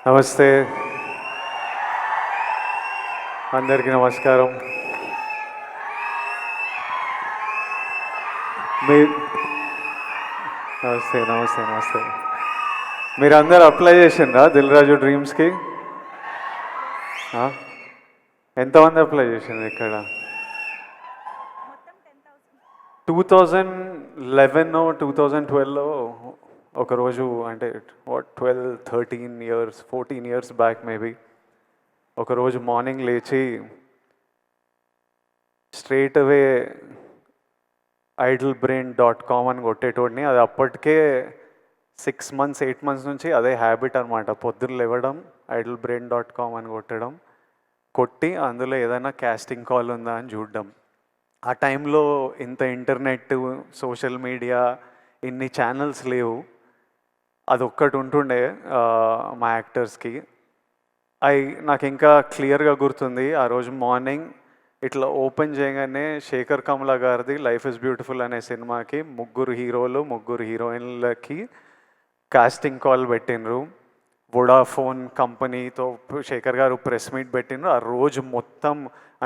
నమస్తే, అందరికీ నమస్కారం. మీ నమస్తే నమస్తే నమస్తే. మీరు అందరు అప్లై చేసిండ్రా దిల్ రాజు డ్రీమ్స్కి? ఎంతమంది అప్లై చేసిండ్రు ఇక్కడ? 2011 2012లో ఒకరోజు, అంటే 12-13 ఇయర్స్ 14 ఇయర్స్ బ్యాక్ మేబీ, ఒకరోజు మార్నింగ్ లేచి స్ట్రైట్ అవే idlebrain.com అని కొట్టేటోడిని. అది అప్పటికే 6 months 8 months నుంచి అదే హ్యాబిట్ అనమాట. పొద్దున్న లేవడం, idlebrain.com అని కొట్టి అందులో ఏదైనా కాస్టింగ్ కాల్ ఉందా అని చూడడం. ఆ టైంలో ఇంత ఇంటర్నెట్, సోషల్ మీడియా, ఇన్ని ఛానల్స్ లేవు. అదొక్కటి ఉంటుండే మా యాక్టర్స్కి. నాకు ఇంకా క్లియర్గా గుర్తుంది. ఆ రోజు మార్నింగ్ ఇట్లా ఓపెన్ చేయగానే శేఖర్ కమల గారిది లైఫ్ ఇస్ బ్యూటిఫుల్ అనే సినిమాకి 3 హీరోలు 3 హీరోయిన్లకి కాస్టింగ్ కాల్ పెట్టినరు. వొడాఫోన్ కంపెనీతో శేఖర్ గారు ప్రెస్ మీట్ పెట్టినరు. ఆ రోజు మొత్తం,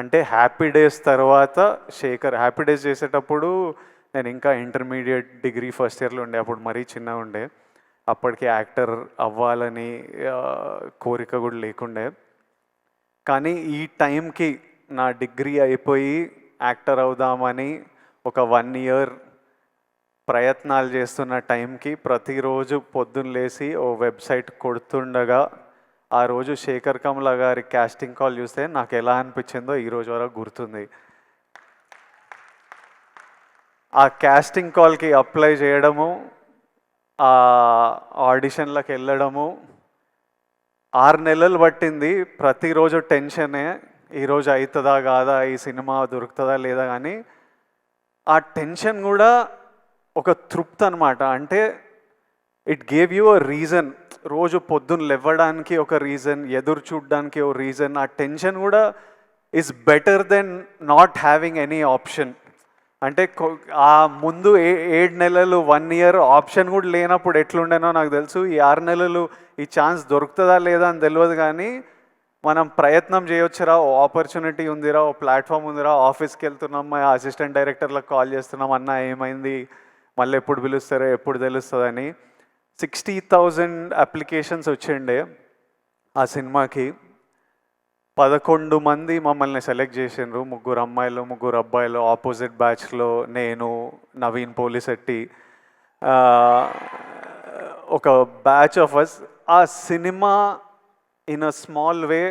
అంటే హ్యాపీ డేస్ తర్వాత శేఖర్ హ్యాపీ డేస్ చేసేటప్పుడు నేను ఇంకా ఇంటర్మీడియట్ డిగ్రీ ఫస్ట్ ఇయర్లో ఉండే. అప్పుడు మరీ చిన్నగా ఉండే. అప్పటికి యాక్టర్ అవ్వాలని కోరిక కూడా లేకుండే. కానీ ఈ టైంకి నా డిగ్రీ అయిపోయి యాక్టర్ అవుదామని ఒక 1 year ప్రయత్నాలు చేస్తున్న టైంకి ప్రతిరోజు పొద్దున్న లేచి ఓ వెబ్సైట్ కొడుతుండగా ఆ రోజు శేఖర్ కమల గారి కాస్టింగ్ కాల్ చూస్తే నాకు ఎలా అనిపించిందో ఈరోజు వరకు గుర్తుంది. ఆ కాస్టింగ్ కాల్కి అప్లై చేయడము, ఆ ఆడిషన్లకు వెళ్ళడము 6 నెలలు పట్టింది. ప్రతిరోజు టెన్షనే, ఈరోజు అవుతుందా కాదా, ఈ సినిమా దొరుకుతుందా లేదా. కానీ ఆ టెన్షన్ కూడా ఒక తృప్తి అనమాట. అంటే it gave you a reason. రోజు పొద్దున్న లేవడానికి ఒక రీజన్, ఎదురు చూడడానికి ఒక రీజన్. ఆ టెన్షన్ కూడా is better than not having any option. అంటే ఆ ముందు 7 నెలలు 1 year ఆప్షన్ కూడా లేనప్పుడు ఎట్లుండేనో నాకు తెలుసు. ఈ 6 నెలలు ఈ ఛాన్స్ దొరుకుతుందా లేదా అని తెలియదు. కానీ మనం ప్రయత్నం చేయొచ్చురా, ఓ ఆపర్చునిటీ ఉందిరా, ఓ ప్లాట్ఫామ్ ఉందిరా, ఆఫీస్కి వెళ్తున్నాం, మా అసిస్టెంట్ డైరెక్టర్లకు కాల్ చేస్తున్నాం, అన్న ఏమైంది, మళ్ళీ ఎప్పుడు పిలుస్తారో ఎప్పుడు తెలుస్తుందని. 60,000 అప్లికేషన్స్ వచ్చిండే ఆ సినిమాకి. 11 మంది మమ్మల్ని సెలెక్ట్ చేసిండ్రు. 3 అమ్మాయిలు 3 అబ్బాయిలు. ఆపోజిట్ బ్యాచ్లో నేను, నవీన్ పోలిశెట్టి, ఒక బ్యాచ్ ఆఫ్ అస్. ఆ cinema in a small way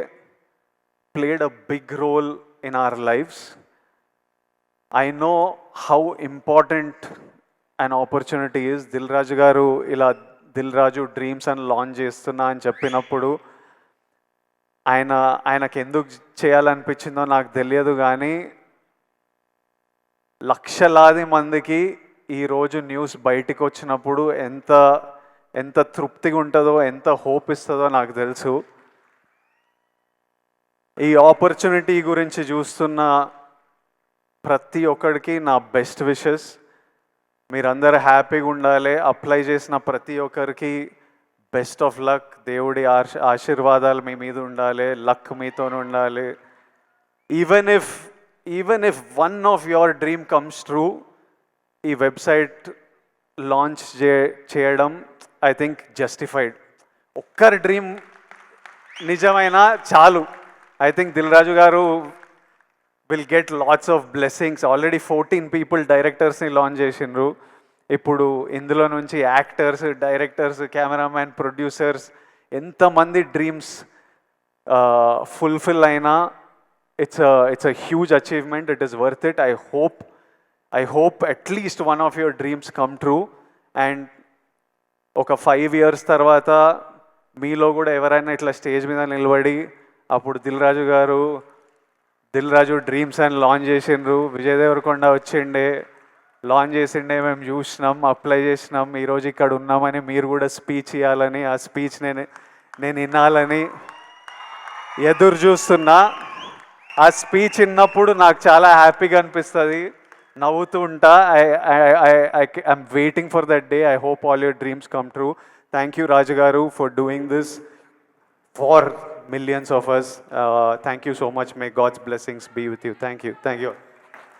played a big role in our lives. I know how important an opportunity is. Dil Raju garu ఇలా దిల్ రాజు డ్రీమ్స్ అని లాంచ్ చేస్తున్నా అని చెప్పినప్పుడు ఆయనకు ఎందుకు చేయాలనిపించిందో నాకు తెలియదు. కానీ లక్షలాది మందికి ఈరోజు న్యూస్ బయటికి వచ్చినప్పుడు ఎంత ఎంత తృప్తిగా ఉంటుందో, ఎంత హోప్ ఇస్తుందో నాకు తెలుసు. ఈ ఆపర్చునిటీ గురించి చూస్తున్న ప్రతి ఒక్కడికి నా బెస్ట్ విషెస్. మీరందరూ హ్యాపీగా ఉండాలి. అప్లై చేసిన ప్రతి ఒక్కరికి బెస్ట్ ఆఫ్ లక్. దేవుడి ఆశీర్వాదాలు మీ మీద ఉండాలి, లక్ మీతో ఉండాలి. Even if one of your dream comes true, ఈ వెబ్సైట్ లాంచ్ చేయడం ఐ థింక్ జస్టిఫైడ్. ఒక్కరి డ్రీమ్ నిజమైనా చాలు. I think Dil Raju garu will get lots of blessings. Already 14 people directors ni launch చేసిండ్రు. ఇప్పుడు ఇందులో నుంచి యాక్టర్స్, డైరెక్టర్స్, కెమెరామ్యాన్, ప్రొడ్యూసర్స్ ఎంతమంది డ్రీమ్స్ ఫుల్ఫిల్ అయినా it's a huge achievement. It is worth it. I hope at least one of your dreams come true. And ఒక 5 years తర్వాత మీలో కూడా ఎవరైనా ఇట్లా స్టేజ్ మీద నిలబడి అప్పుడు దిల్ రాజు డ్రీమ్స్ అని లాంచ్ చేసిండ్రు, విజయ్ దేవరకొండ వచ్చిండే, లాంచ్ చేసిండే, మేము చూసినాం, అప్లై చేసినాం, ఈరోజు ఇక్కడ ఉన్నామని మీరు కూడా స్పీచ్ ఇవ్వాలని, ఆ స్పీచ్ నేను వినాలని ఎదురు చూస్తున్నా. ఆ స్పీచ్ విన్నప్పుడు నాకు చాలా హ్యాపీగా అనిపిస్తుంది, నవ్వుతూ ఉంటా. I'm waiting for that day. I hope all your dreams come true. Thank you Raju garu for doing this. for millions of us. Thank you so much. May God's blessings be with you. Thank you. Thank you.